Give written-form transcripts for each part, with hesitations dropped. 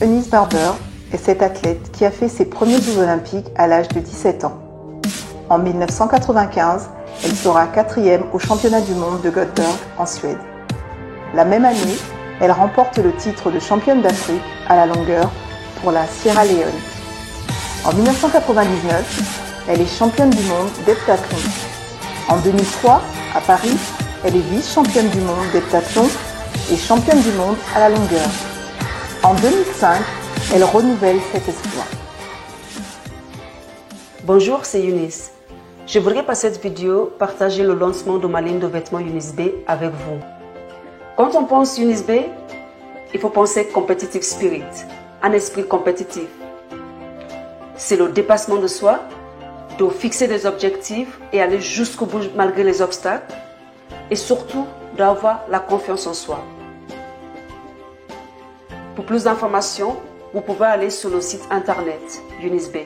Eunice Barber est cette athlète qui a fait ses premiers Jeux olympiques à l'âge de 17 ans. En 1995, elle sera 4e au championnat du monde de Göteborg en Suède. La même année, elle remporte le titre de championne d'Afrique à la longueur pour la Sierra Leone. En 1999, elle est championne du monde d'heptathlon. En 2003, à Paris, elle est vice-championne du monde d'heptathlon et championne du monde à la longueur. En 2005, elle renouvelle cet exploit. Bonjour, c'est Eunice. Je voudrais par cette vidéo partager le lancement de ma ligne de vêtements Eunice B avec vous. Quand on pense Eunice B, il faut penser competitive spirit, un esprit compétitif. C'est le dépassement de soi, de fixer des objectifs et aller jusqu'au bout malgré les obstacles, et surtout d'avoir la confiance en soi. Pour plus d'informations, vous pouvez aller sur le site internet Eunice B.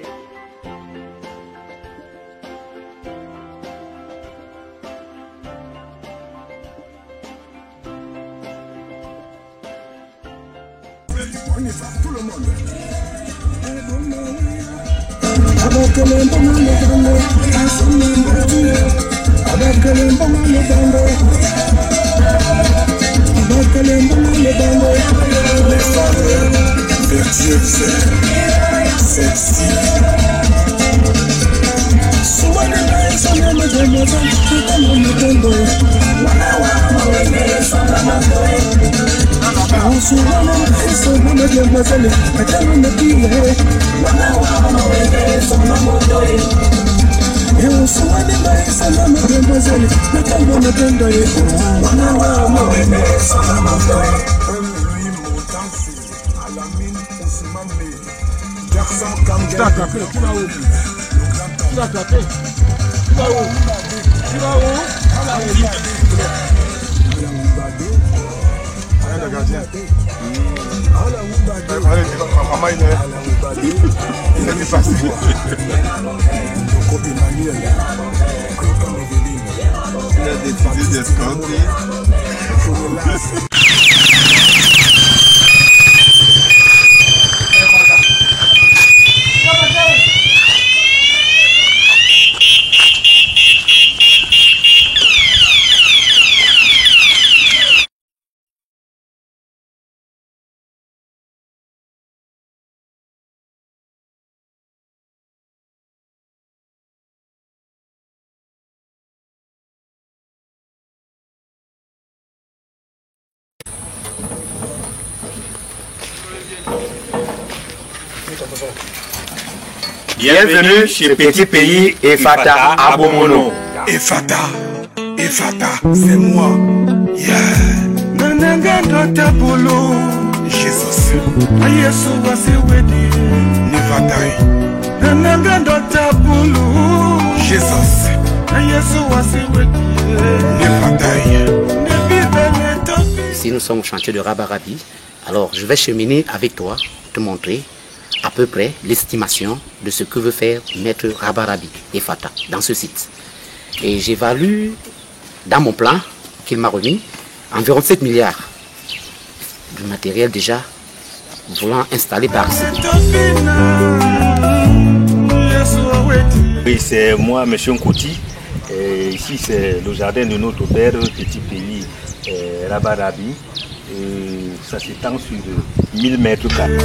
On y va, tout le monde. Bienvenue chez Petit Pays Efata à Bomono. Efata, c'est moi. Yeah. Jesus. Jesus. Ici, nous sommes au chantier de Rabarabi. Alors, je vais cheminer avec toi, te montrer à peu près l'estimation de ce que veut faire Maître Rabarabi Efata dans ce site. Et j'évalue dans mon plan qu'il m'a remis environ 7 milliards de matériel déjà voulant installer par ici. Oui, c'est moi, M. Nkoti. Et ici, c'est le jardin de notre père, Petit Pays Rabarabi. Ça s'étend sur 1000 mètres carrés.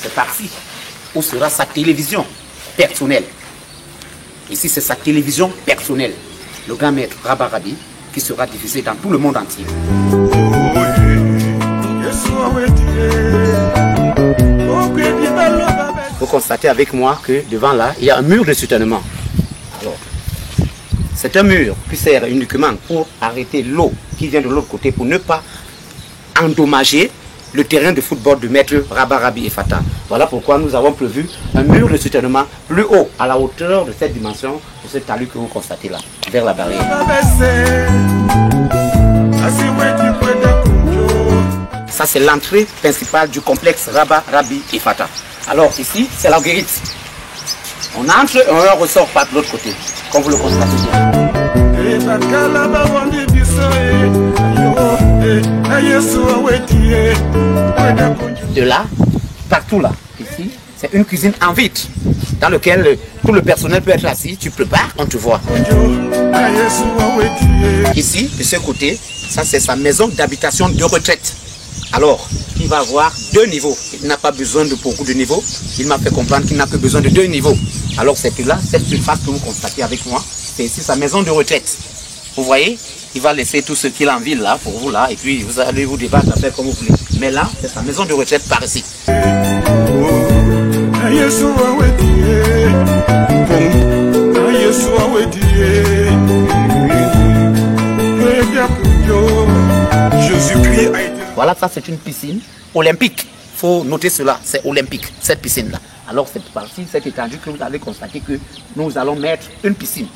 C'est par-ci où sera sa télévision personnelle. Ici, c'est sa télévision personnelle. Le grand maître Rabarabi, qui sera diffusé dans tout le monde entier. Vous constatez avec moi que devant là, il y a un mur de soutènement. Alors, c'est un mur qui sert uniquement pour arrêter l'eau qui vient de l'autre côté, pour ne pas endommager le terrain de football de maître Rabarabi et Fata. Voilà pourquoi nous avons prévu un mur de soutènement plus haut, à la hauteur de cette dimension, de ce talus que vous constatez là, vers la barrière. Ça, c'est l'entrée principale du complexe Rabarabi et Fata. Alors ici, c'est la guérite. On entre et on ressort pas de l'autre côté, comme vous le constatez bien. De là, partout là, ici, c'est une cuisine en vitre dans laquelle tout le personnel peut être assis, tu prépares, on te voit. Ici, de ce côté, ça c'est sa maison d'habitation de retraite. Alors, il va avoir 2 niveaux. Il n'a pas besoin de beaucoup de niveaux. Il m'a fait comprendre qu'il n'a que besoin de 2 niveaux. Alors, c'est là, cette surface que vous constatez avec moi, c'est ici sa maison de retraite. Vous voyez, il va laisser tout ce qu'il a en ville là, pour vous là, et puis vous allez vous débattre à faire comme vous voulez. Mais là, c'est sa maison de retraite par ici. Jésus-Christ a été... Voilà, ça c'est une piscine olympique. Il faut noter cela, c'est olympique, cette piscine-là. Alors c'est parti, cette étendue que vous allez constater que nous allons mettre une piscine.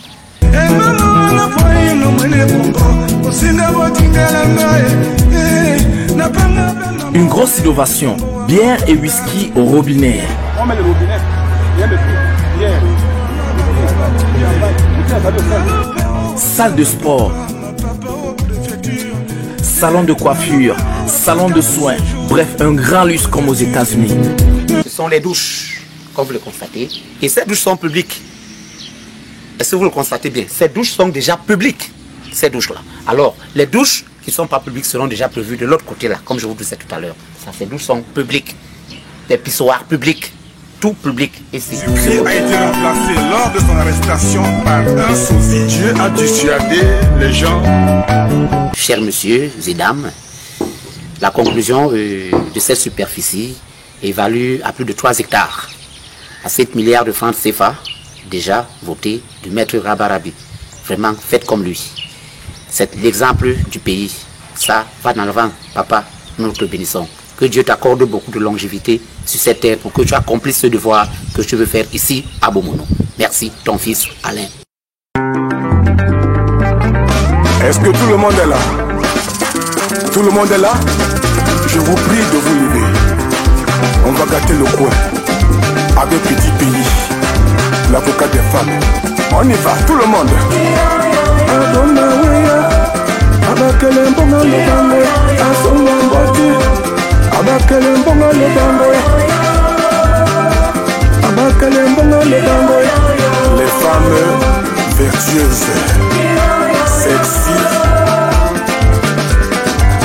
Une grosse innovation, bière et whisky au robinet. On met le robinet, il y a le prix. Salle de sport, salon de coiffure, salon de soins, bref, un grand luxe comme aux États-Unis. Ce sont les douches, comme vous le constatez, et ces douches sont publiques. Est-ce que vous le constatez bien? Ces douches sont déjà publiques, ces douches-là. Alors, les douches qui ne sont pas publiques seront déjà prévues de l'autre côté là, comme je vous disais tout à l'heure. Ces douches sont publiques, des pissoirs publics, tout public ici. Jésus-Christ a été remplacé lors de son arrestation par un sosie. Dieu a dissuadé les gens. Chers messieurs et dames, la conclusion de cette superficie évalue à plus de 3 hectares, à 7 milliards de francs CFA, déjà votés du maître Rabarabi. Vraiment, faites comme lui. C'est l'exemple du pays. Ça va dans le vent, papa, nous te bénissons. Que Dieu t'accorde beaucoup de longévité sur cette terre pour que tu accomplisses ce devoir que tu veux faire ici à Bomono. Merci, ton fils Alain. Est-ce que tout le monde est là? Tout le monde est là? Je vous prie de vous lever. On va gâter le coin avec Petit Pays, l'avocat des femmes. On y va, tout le monde. Les femmes vertueuses, sexy.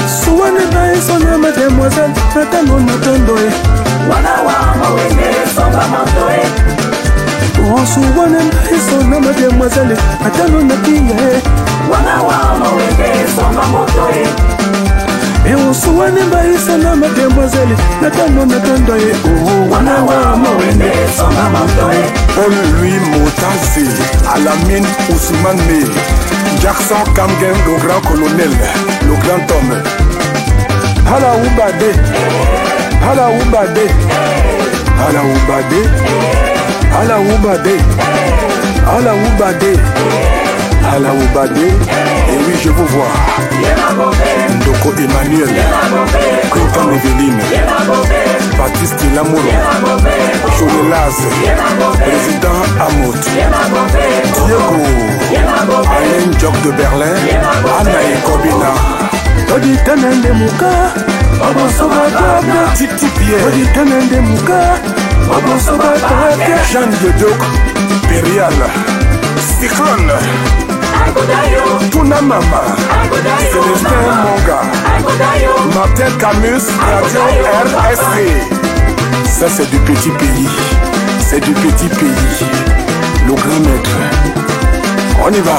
Souane bae sonne mademoiselle, natano natondoe. Wana wa mawenge songa mandoe. Oh souane bae sonne mademoiselle, natano nakiye. Wana wa mawenge songa mandoe. Et on souane bae sonne mademoiselle, natano natondoe. Oh wana wa mawenge songa mandoe. Paul-Louis Motazi, Alamine Ousmane, Jackson Kamgen, le grand colonel, le grand homme. Hala Oubade, Hala Oubade, Hala Oubade, Hala Oubade, Hala Oubade, Hala Oubade. Et oui, je vous vois. Ndoko Emmanuel, Quentin Eveline, Baptiste Lamouro, Choulelaz, Président Amot, Diego, Alain Jock de Berlin, Anna et Kobina. Oditanende muka, obosoba Titi Pierre, Oditanende muka, obosoba Jean de Doc, Perial, Cyclone, Tuna Mama, Célestin Monga, Martin Camus, Radio RSC. Ça c'est du petit pays, c'est du petit pays. le grand maître. On y va.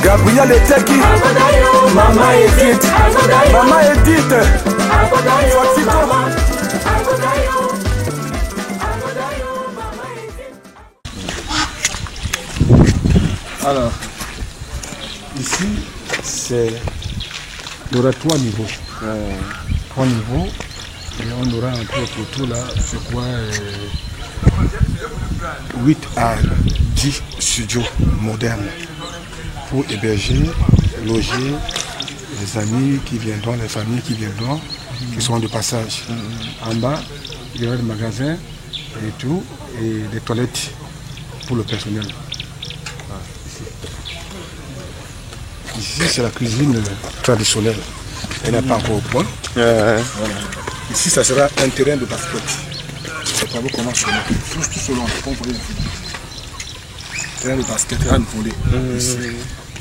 Gabriel et Teki. Maman Edith. Maman Edith. Alors, ici, c'est... Il y aura 3 niveaux. 3 niveaux. Et on aura un peu autour là, je crois, 8 à 10 studios modernes pour héberger, loger les amis qui viendront, les familles qui viendront, qui seront de passage. En bas, il y aura des magasins et tout, et des toilettes pour le personnel. Ici, c'est la cuisine traditionnelle. Elle n'est pas encore au point. Voilà. Ici, ça sera un terrain de basket. C'est pas vous comment c'est là. Tout selon, comme vous voyez. Terrain de basket, terrain de volley. Ici.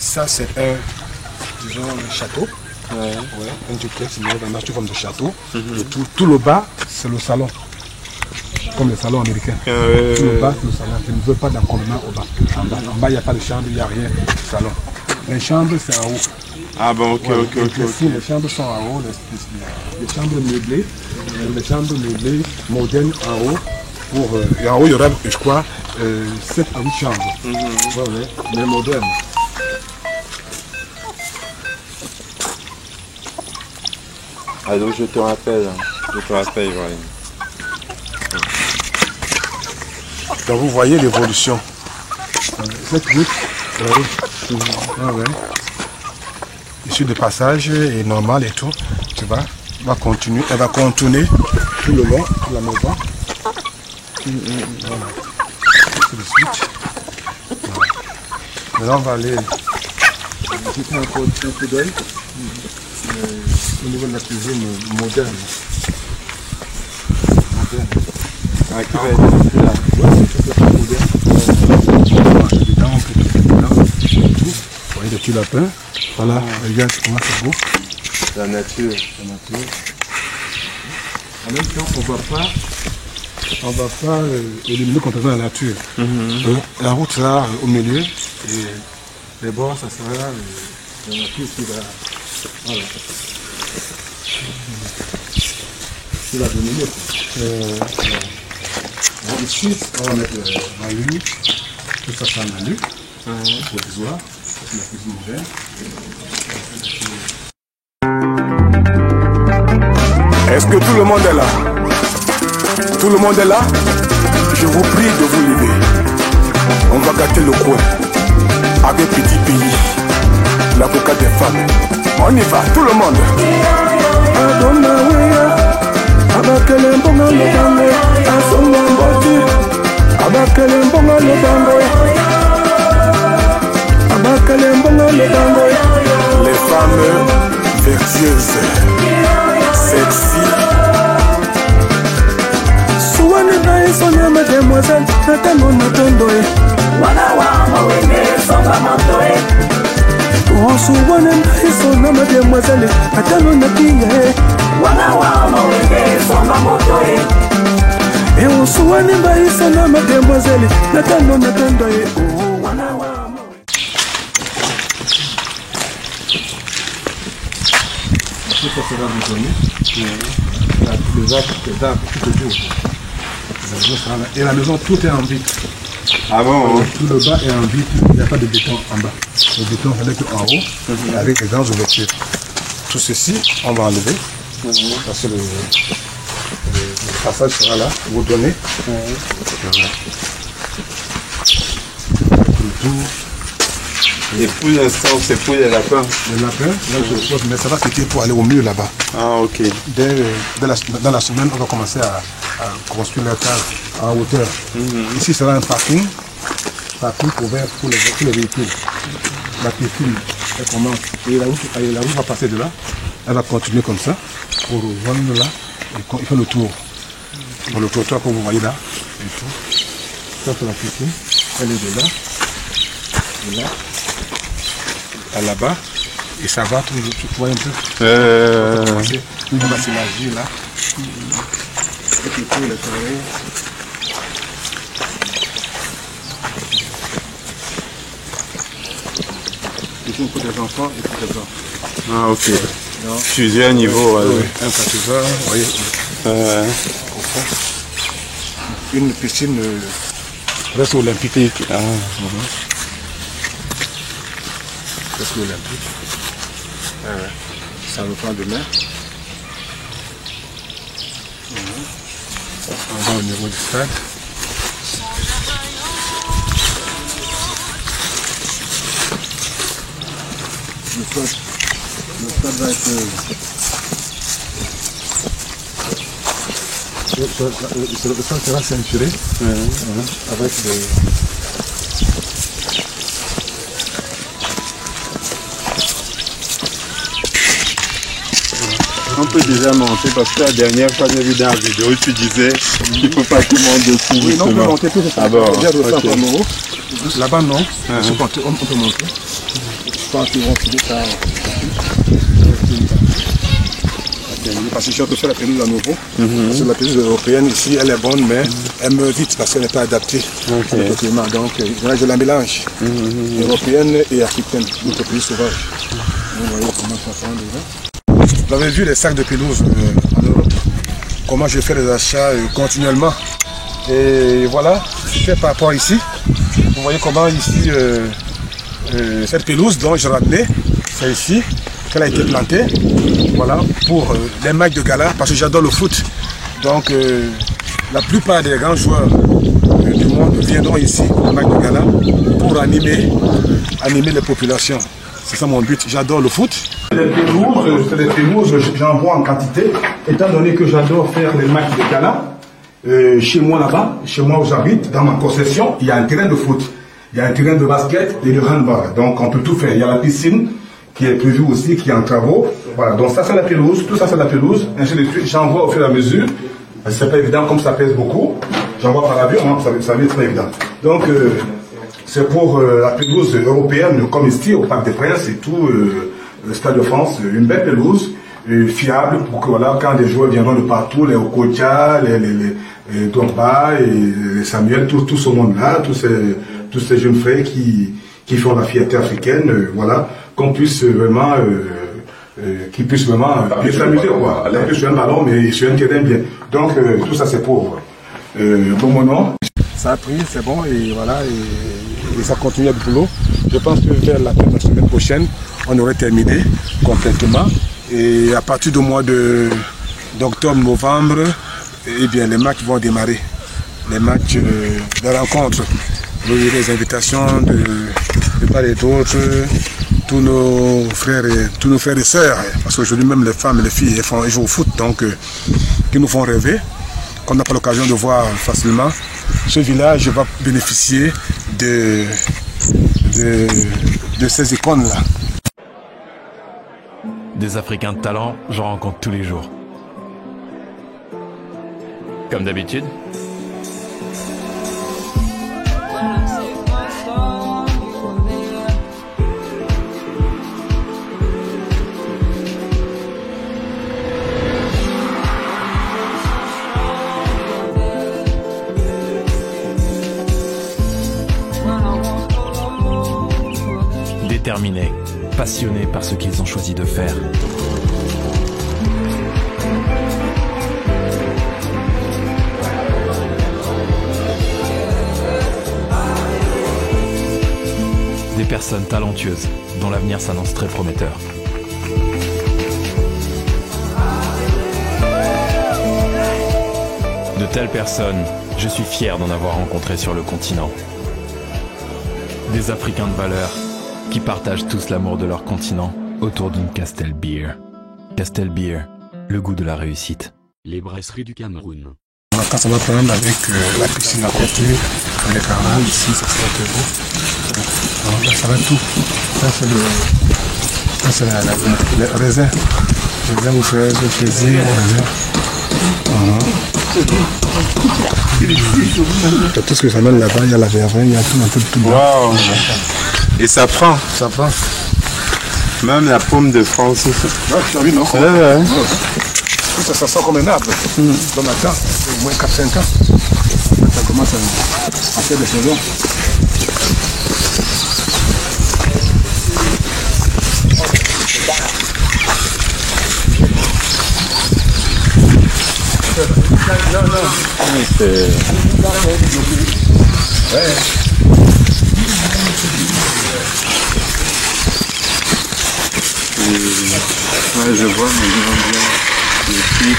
Ça, c'est disons, un château. Un duplex, mais dans nature forme de château. Et tout le bas, c'est le salon. Comme le salon américain. Tout le bas, c'est le salon. Je ne veux pas d'encombrement au bas. En bas, il n'y a pas de chambre, il n'y a rien. Salon. Les chambres, c'est en haut. Ah bon, ok. Les chambres sont en haut, les chambres meublées, modernes en haut. Et en haut, il y aura, je crois, 7 à 8 chambres. Mais modernes. Ah donc je te rappelle, Ibrahim. Donc vous voyez l'évolution. Cette route, issue de passage est normal et tout, tu vois, elle va continuer tout le long de la maison. Voilà. Tout de suite. Voilà. Maintenant on va aller jeter un coup d'œil au niveau de la cuisine moderne. Ah, qui va être plus là. Vous voyez des petits lapins. Voilà, regarde comment c'est beau. La nature. En même temps, on va pas éliminer complètement la nature. La route sera au milieu et les bords, ça sera la nature qui va. Voilà. Qui va dominer. Ici, on va mettre la lune. Tout ça sera la lune. Provisoire. C'est la cuisine moderne. Est-ce que tout le monde est là? Tout le monde est là? Je vous prie de vous lever. On va gâter le coin avec Petit Pays, l'avocat des femmes. On y va, tout le monde. Les femmes vertueuses, sexy. Souane baisona mademoiselle, natano natondoe. Wana wa mawene songa mandoe. Souane baisona mademoiselle, natano napinga. Wana wa mawene songa mandoe. Et souane baisona mademoiselle, natano natondoe. Wana wa. Ça sera besoin. Les arbres, tout le jour. Et la maison, tout est en vitre. Ah bon? Tout le bas est en vitre, il n'y a pas de béton en bas. Le béton n'est qu'en haut, avec les grandes ouvertures. Tout ceci, on va enlever. Parce que le passage sera là, vous donnez. Et pour l'instant, c'est pour les lapins. Les lapins, là je pose, mais ça va c'était pour aller au mur là-bas. Ah ok. Dans la semaine, on va commencer à construire la case en hauteur. Ici sera un parking ouvert pour les véhicules. La piscine, elle commence. Et la route va passer de là. Elle va continuer comme ça pour rejoindre là. Et il fait le tour. Dans le trottoir que vous voyez là. Et tout. Ça c'est la piscine. Elle est de là. Et là. À là-bas. Et ça va, tu vois un peu. On va s'imaginer là. piscine pour les enfants et pour les hommes. Ah, ok. Donc, Plusieurs niveaux. oui, un patinoire, vous voyez. Au fond. Une piscine presque olympique. Presque olympique. Ça reprend de mer. On va au niveau du stade. Le stade va être... Le stade sera ceinturé avec des... On peut déjà monter parce que la dernière fois j'ai vu dans la vidéo, tu disais qu'il ne faut pas tout le monde dessus. Oui, non, on peut monter tout ça. Ah bon, okay. Là-bas, non. On peut monter. Je pense qu'ils vont filer ça. Parce que je peux faire la pelouse à nouveau. Parce que la pelouse européenne ici, elle est bonne, mais elle meurt vite parce qu'elle n'est pas adaptée au climat. Donc, je la mélange. Européenne et africaine, notre pays sauvage. Vous voyez comment ça sent déjà. Vous avez vu les sacs de pelouse en Europe. Comment je fais les achats continuellement. Et voilà, c'était par rapport ici. Vous voyez comment ici, cette pelouse dont je ramenais, c'est ici qu'elle a été plantée. Voilà, pour les matchs de gala, parce que j'adore le foot. Donc, la plupart des grands joueurs du monde viendront ici pour les matchs de gala pour animer les populations. C'est ça mon but, j'adore le foot. Les pelouses, c'est des pelouses, j'en vois en quantité, étant donné que j'adore faire les matchs de gala. Chez moi là-bas, chez moi où j'habite, dans ma concession, il y a un terrain de foot, il y a un terrain de basket et de handball. Donc on peut tout faire. Il y a la piscine qui est prévue aussi, qui est en travaux. Voilà, donc ça c'est la pelouse, tout ça c'est la pelouse, ainsi de suite. J'envoie au fur et à mesure. C'est pas évident comme ça pèse beaucoup. J'envoie par avion, ça va être très évident. Donc c'est pour la pelouse européenne, comme ici au Parc des Princes et tout, le Stade de France, une belle pelouse. Fiable pour que voilà, quand des joueurs viendront de partout, les Okocha, les Drogba et les Samuel, tout ce monde-là, tous ces jeunes frères qui font la fierté africaine, voilà, qu'on puisse vraiment, qu'ils puissent vraiment bien s'amuser, quoi. Aller un peu sur un ballon, mais sur un terrain bien. Donc tout ça c'est pour mon nom. Ça a pris, c'est bon, et voilà, et ça continue le boulot. Je pense que vers la fin de la semaine prochaine, on aurait terminé complètement. Et à partir du mois d'octobre, novembre, eh bien, les matchs vont démarrer. Les matchs de rencontres. Vous aurez des invitations de part et d'autre, tous nos frères et sœurs. Parce qu'aujourd'hui même les femmes et les filles elles jouent au foot, donc qui nous font rêver, qu'on n'a pas l'occasion de voir facilement. Ce village va bénéficier de ces icônes-là. Des Africains de talent, j'en rencontre tous les jours. Comme d'habitude. Déterminés, passionnés par ce qu'ils ont choisi de faire. Des personnes talentueuses dont l'avenir s'annonce très prometteur. De telles personnes, je suis fier d'en avoir rencontré sur le continent. Des Africains de valeur qui partagent tous l'amour de leur continent autour d'une Castel Beer. Castel Beer, le goût de la réussite. Les brasseries du Cameroun. Quand ça va prendre avec la piscine à côté, les canaux ici, ça sera très beau. Donc, ça va tout. Ça c'est le raisin. Je viens vous faire le plaisir. Tout ce que ça mène là-bas, il y a la verveine, il y a tout un peu de tout. Wow. Et ça prend. Ça prend. Même la pomme de France. Ouais, tu as vu, non? Ouais. Ça sort comme un arbre. Dans la temps, au moins 4-5 ans. Ça commence à faire des saisons. Ouais, je vois, mais j'aime bien le clip.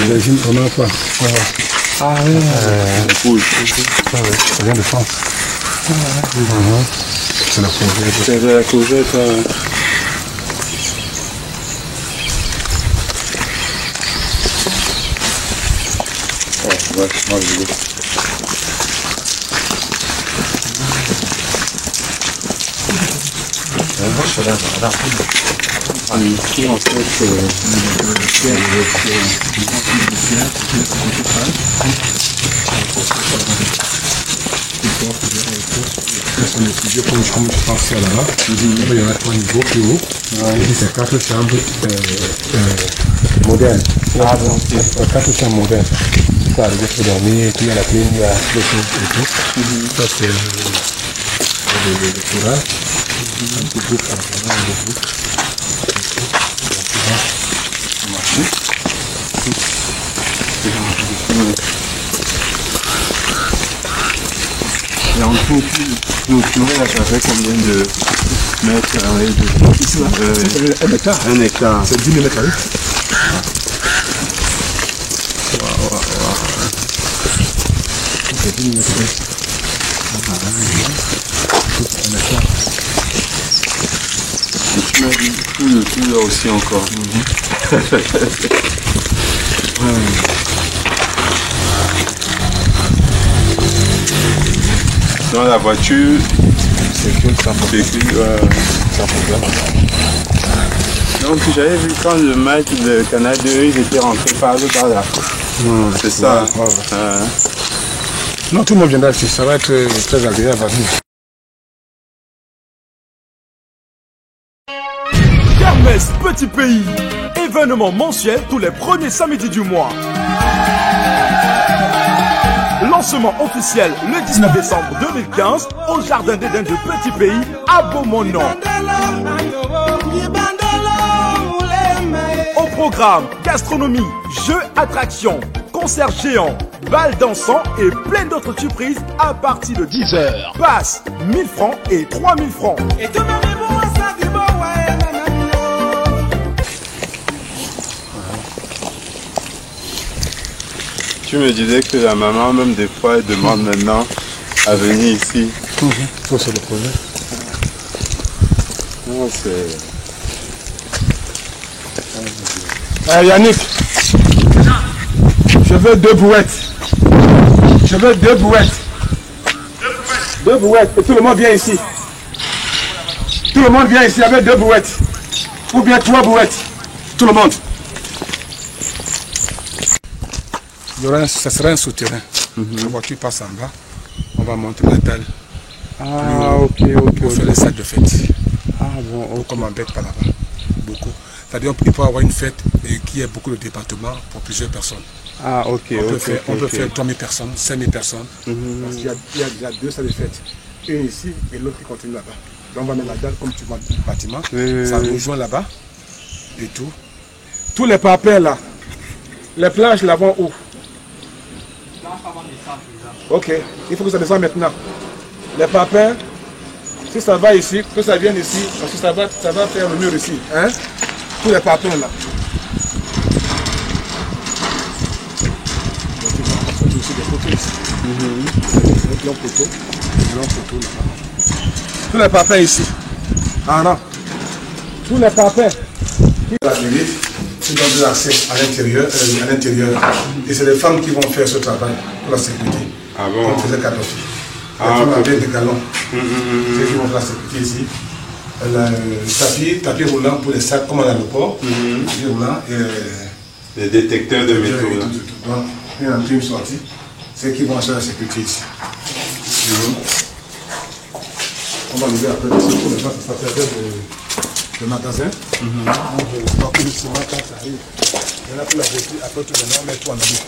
J'imagine qu'on a quoi? Ah oui, rouge. Ça vient de France. C'est la courgette. C'est de la courgette. Oh, vachement joli. Ici, en fait, c'est le studio comme je pensais là-bas. Il y en a 3 niveaux plus haut. Ici, c'est 4 chambres modernes. Ah bon, 4 chambres modernes. Ça, il faut dormir, puis il y a la clim, il y a des choses et tout. Ça, c'est le courage. Un petit groupe à l'intérieur, un groupe. Et en tout, nous là, ça fait combien de mètres carrés de... Ici, là, c'est 1 hectare. 1 hectare. C'est 10 000 mètres carrés. C'est 10 000 mètres carrés. Et tu m'as dit tout le tout là aussi encore. Dans la voiture, c'est que ça sans problème. Donc j'avais vu quand le match de Canal 2, ils étaient rentrés par là. C'est ça. Non, tout le monde viendra ici, ça va être très agréable à vivre. Kermesse Petit Pays, événement mensuel tous les premiers samedis du mois. Lancement officiel le 19 décembre 2015 au Jardin d'Éden de Petit Pays à Beaumont-Nord. Au programme, gastronomie, jeux, attractions, concerts géants, bal dansant et plein d'autres surprises à partir de 10h. Passe 1000 francs et 3000 francs. Tu me disais que la maman, même des fois, elle demande maintenant à venir ici. Ça, c'est le projet. Non, c'est... Yannick, je veux 2 brouettes. Je veux 2 brouettes. 2 brouettes. Et tout le monde vient ici. Tout le monde vient ici avec 2 brouettes. Ou bien 3 brouettes. Tout le monde. Ça sera un souterrain. La voiture passe en bas. On va monter la dalle. Ah, ok. Pour faire les salles de fête. Ah bon, comme on bête par là-bas. Beaucoup. C'est-à-dire qu'il peut avoir une fête et qu'il y ait beaucoup de départements pour plusieurs personnes. Ah, ok. On peut faire 3000 personnes, 5000 personnes. Parce qu'il y a déjà 2 salles de fête. Une ici et l'autre qui continue là-bas. Donc on va mettre la dalle comme tu vois du bâtiment. Ça rejoint là-bas. Et tout. Tous les parapets là. Les plages là vont où? Ok, il faut que ça descende maintenant. Les parapets, si ça va ici, que ça vienne ici, parce que ça va faire le mur ici. Hein? Tous les parapets là. Tous les parapets ici. Ah non. Tous les parapets. La limite, ils ont de l'accès à l'intérieur. Et c'est les femmes qui vont faire ce travail pour la sécurité. Ah bon? On faisait Kadhafi. Les femmes avec des galons. C'est qui vont faire la sécurité ici. Le tapis roulant pour les sacs comme à l'aéroport. Tapis roulant et les détecteurs de métaux. Donc, une entrée, une sortie. C'est qui vont assurer la sécurité ici. On va lever après pour les gens qui sont faire le magasin. On veut stocker le ciment quand ça arrive. Il y en a pour la voiture, après tout le monde met tout en habit.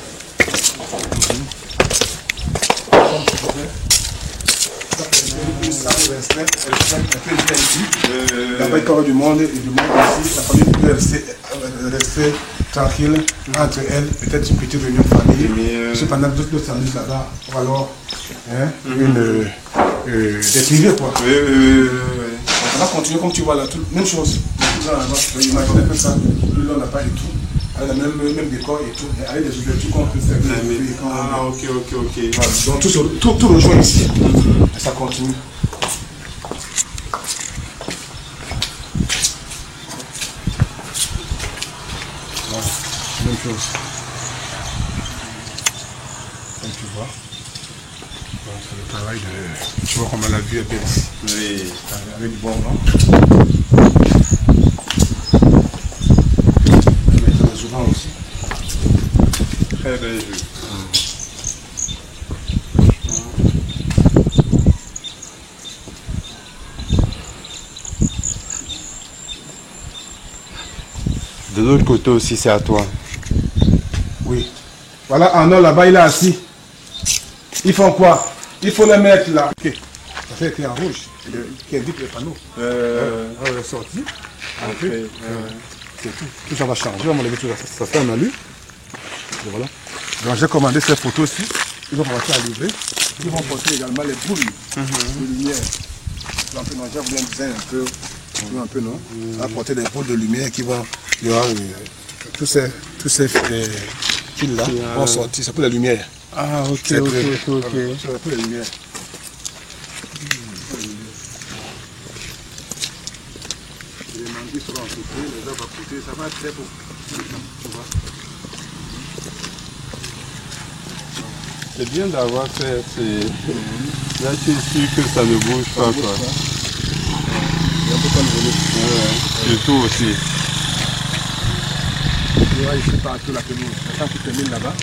Là-bas, il y aura du monde et du monde ici. La famille peut rester tranquille, entre elles, peut-être une petite réunion de famille. Cependant, d'autres services là-bas, ou alors des privés quoi. On va continuer comme tu vois là, même chose. Imaginez que ça, là on n'a pas et tout. Avec le même décor et tout, avec des ouvertures qu'on peut faire. Ah, ok. Voilà. Donc tout rejoint ici. Et ça continue. Voilà, même chose. Comme tu vois. Voilà, c'est le travail de. Tu vois comment la vue est belle ici. Oui. Avec du bon vent. Aussi. Très belle vue. De l'autre côté aussi, c'est à toi. Oui. Voilà, Arnaud là-bas, il est assis. Ils font quoi? Il faut le mettre là. Ok. Ça fait écrit en rouge qui indique les panneaux. On est sorti. Okay. C'est tout. Tout ça va changer. On va lever tout ça. Ça fait un alu. Et voilà. Donc j'ai commandé ces photos aussi. Ils vont commencer à livrer. Ils vont porter également les boules de lumière. Donc j'ai voulu un design un peu non. On va porter des boules de lumière qui vont. Il y aura tous ces fils là vont sortir. C'est pour la lumière. Ah ok. C'est pour la lumière. Les seront à côté, les arbres à côté, ça va être très beau. C'est bien d'avoir fait ces... Là tu es sûr que ça ne bouge pas quoi. Il y a un peu comme de l'eau. Surtout aussi. Tu vois ici partout la pelouse. Quand tu termines là-bas,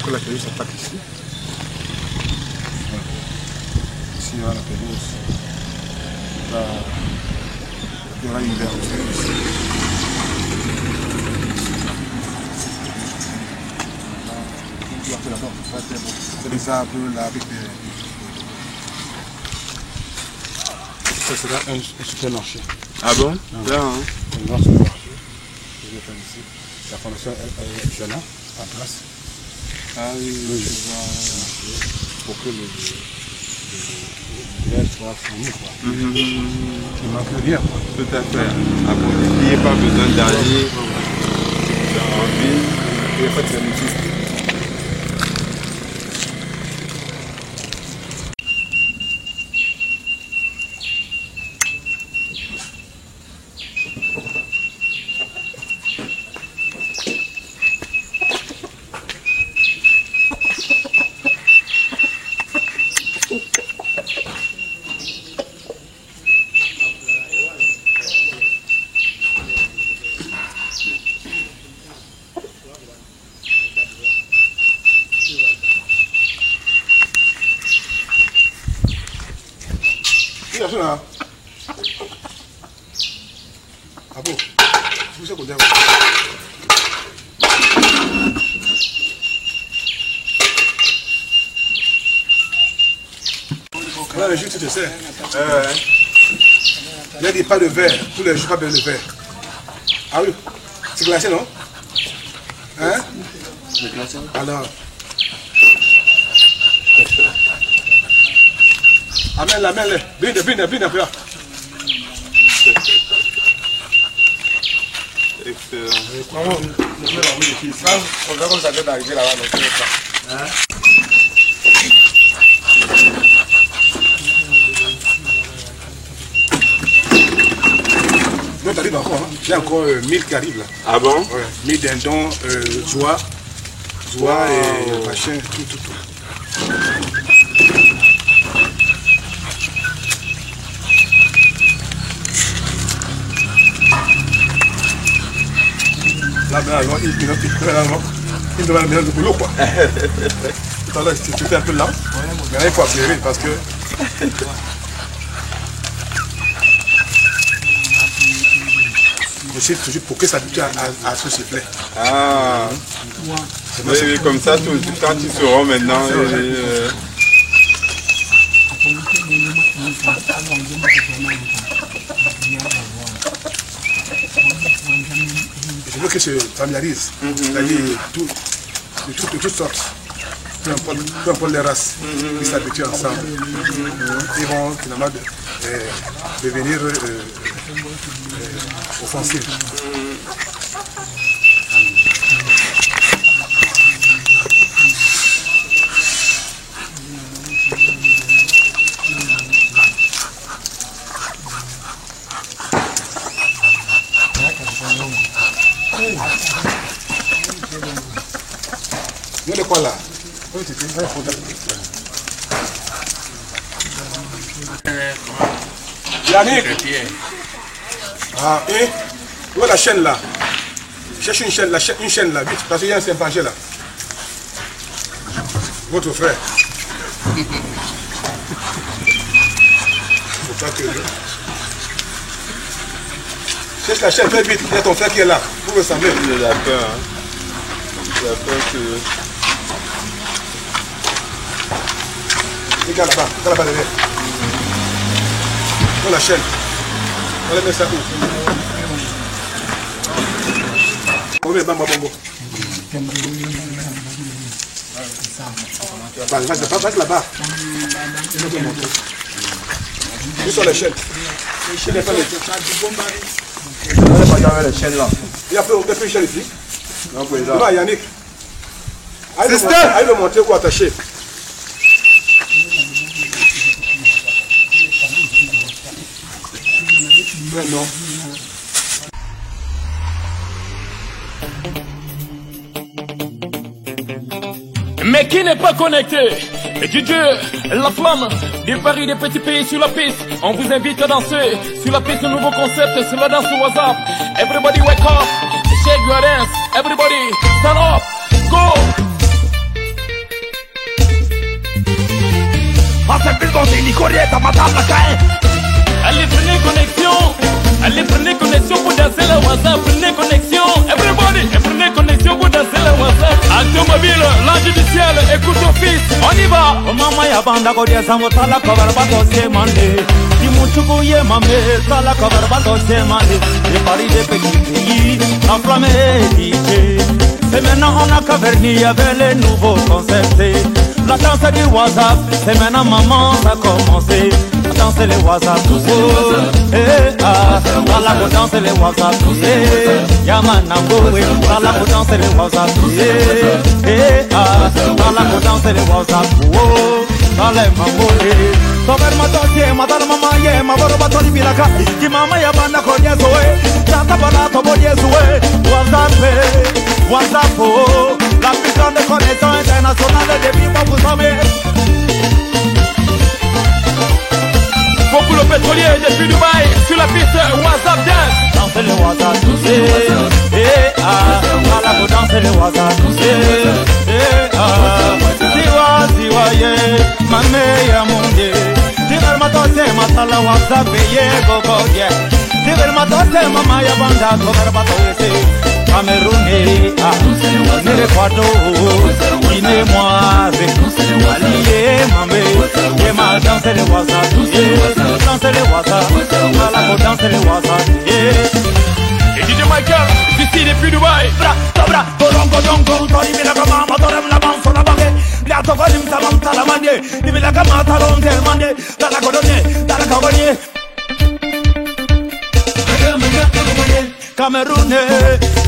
que la pelouse s'attaque ici. Ici il y aura la pelouse. Là, il y aura une verture ici. C'est les arbres là avec des... Ça sera un supermarché. Ah bon? Là, hein? Un grand supermarché. Je vais faire ici. La fondation est Jana en place. Ah oui, je vois. Pour que le l'air soit fourni quoi. Il ne manque rien quoi. Tout à fait. Après, il n'y a pas besoin d'aller en ville. Et en fait, c'est juste. Ah bon? Vous savez qu'on dit. Voilà le jus, tu te sais. Il y a des pas de verre. Tous les jours, pas de verre. Ah oui? C'est glacé, non? Hein? C'est glacé. Alors. Amène-le, amène-le. Viens, là. Excellent. On va comme ça vient d'arriver là-bas, donc pas. Non, t'arrives encore, hein. Il y a encore 1000 qui arrivent là. Ah bon? Ouais. 1000 dindons, joie et machin, tout. Là, maintenant, il devrait la mettre de boulot, quoi. Tout à l'heure, tu fais un peu lent. Maintenant, il faut accélérer parce que... J'essaie toujours pour que ça habitue à ce sifflet. Ah, oui, comme ça, quand ils seront maintenant... Je veux qu'ils se familiarisent. C'est-à-dire de toutes sortes. Peu importe les races, ils s'habituent ensemble. Ils vont finalement devenir offensifs. Viens de quoi là? Yannick. Ah, et où est la chaîne là? Cherche une chaîne là, vite, parce qu'il y a un chimpanzé là. Votre frère. Faut pas que... Cherche la chaîne, fais vite, il y a ton frère qui est là. Vous ressemblez. Il a peur, hein. Il a peur que... Regarde là-bas derrière. Où la chaîne? On va mettre ça où? On va mettre Bamba Bongo. Vas-y là-bas. Où sont les chaînes? Les chaînes, il n'y a pas les chaînes là. Il y a plus de chaînes ici. Non, Yannick. Allez le monter ou attacher. Non. Mais qui n'est pas connecté? DJ, la flamme, des paris des petits pays sur la piste. On vous invite à danser sur la piste, un nouveau concept, c'est la danse au WhatsApp. Everybody wake up, shake your dance. Everybody stand up, go. Allez, prenez connexion. Allez, prenez connexion pour danser le WhatsApp. Prenez connexion, everybody. Et prenez connexion pour danser le WhatsApp. Automobile, l'ange du ciel, écoute ton fils. On y va. Mama ya banda kodia samota la cover bato se mande. Dimuchuku ye mame, la cover bato se mande. Les paris des petits pays, enflammés DJ. C'est maintenant on a caverni avec les nouveaux concepts. La danse du WhatsApp, c'est maintenant maman ça a commencé. Danser les WhatsApp tous la go danser les WhatsApp tous Yamanango la go danser les WhatsApp tous la go danser les WhatsApp Dale mambo Tober matosie madal mama ye maboro batoli bilaka Ki mama ya banda konya zoe Tata bala to bodie zoe WhatsApp la puissance de connexion internationale depuis pas vous savez. Beaucoup le pétrolier depuis Dubaï sur la piste WhatsApp Dance. Dansez le WhatsApp tous la go danser le WhatsApp tous Ziwa mame ya munde Diver matose matala WhatsApp ye gogo ye Diver matose mama ya banda cover bato yese Cameroun Nere Kwado Guinée Moise Allié Mamé Yema danser le WhatsApp Danser le WhatsApp Malago danser le WhatsApp Et DJ Michael d'ici depuis Dubaï Bra, Tabra, Borongo, Dongo Tori Milagama, Motorem la Manso la Bagé Liato Valim Salam Talamande Milagama Talon Telmande Dala Godone, Dala Kagonie Cameroun,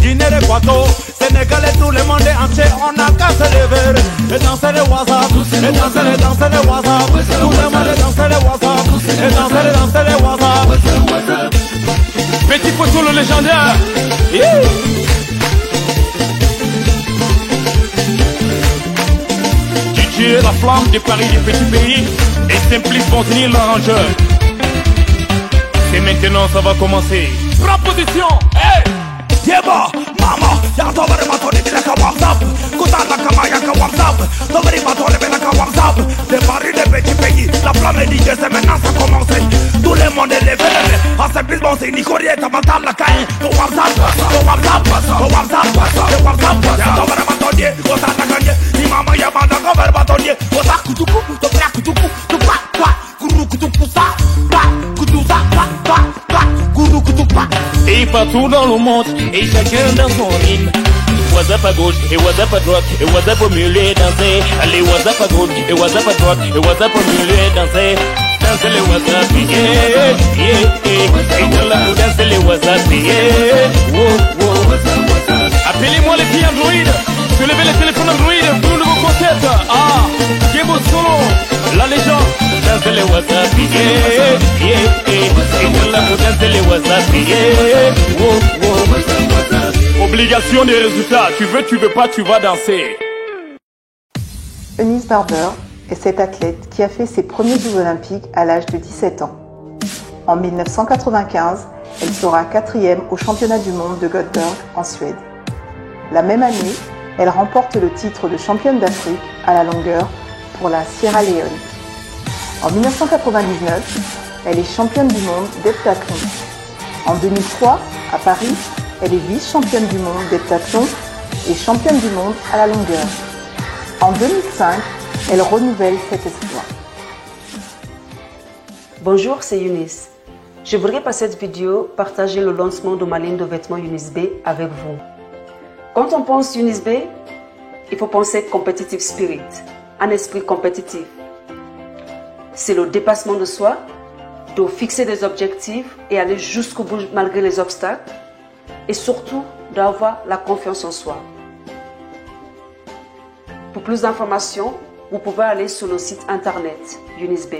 Guinée, Équateur, Sénégal et tout le monde entier, on a qu'à se lever et danser le WhatsApp, et danser le WhatsApp, tout le monde danser le WhatsApp, et danser le WhatsApp. Petit poteau le légendaire. DJ la flamme des paris du petit pays et Simplice Fontenay l'arrangeur. Et maintenant ça va commencer. Prends position, hey! Yeba, mama, y'a tobere matone bilaka WhatsApp. Kutata kama yaka WhatsApp. Tobere matone bilaka WhatsApp. Des paris des petits pays, la flamme est DJ, c'est maintenant ça commence. Tout le monde est levé, à ce plus bon c'est Nicorier, t'as matam la caille. Ton WhatsApp, y'a tobere matone, kutata kanye. Ni mama y'a banda cover matone. Kutata kutuku, tobere kutuku, kuru kutuku sa, kutuku sa, partout dans le monde et chacun dans son rythme. WhatsApp à gauche et WhatsApp à droite et WhatsApp au milieu et danser. Allez WhatsApp à gauche et WhatsApp à droite et WhatsApp au milieu et danser. Dansez les WhatsApp, yeah, yeah, yeah. Et dans la rue, dansez les WhatsApp, yeah, wow, wow. Appelez-moi les filles Android. Soulevez les téléphones Android pour le nouveau concept. Ah, Gebo Solo, la légende. Dansez les WhatsApp, yeah, yeah, yeah. Et dans la rue, dansez les WhatsApp, yeah, wow, wow. Obligation des résultats. Tu veux pas, tu vas danser. Eunice Barber est cette athlète qui a fait ses premiers Jeux Olympiques à l'âge de 17 ans. En 1995, elle sera 4e au championnat du monde de Göteborg en Suède. La même année, elle remporte le titre de championne d'Afrique à la longueur pour la Sierra Leone. En 1999, elle est championne du monde d'heptathlon. En 2003, à Paris, elle est vice-championne du monde d'heptathlon et championne du monde à la longueur. En 2005, elle renouvelle cet exploit. Bonjour, c'est Eunice. Je voudrais par cette vidéo partager le lancement de ma ligne de vêtements Eunice B avec vous. Quand on pense Eunice B, il faut penser competitive spirit, un esprit compétitif. C'est le dépassement de soi, de fixer des objectifs et aller jusqu'au bout malgré les obstacles, et surtout d'avoir la confiance en soi. Pour plus d'informations, vous pouvez aller sur le site internet Eunice B.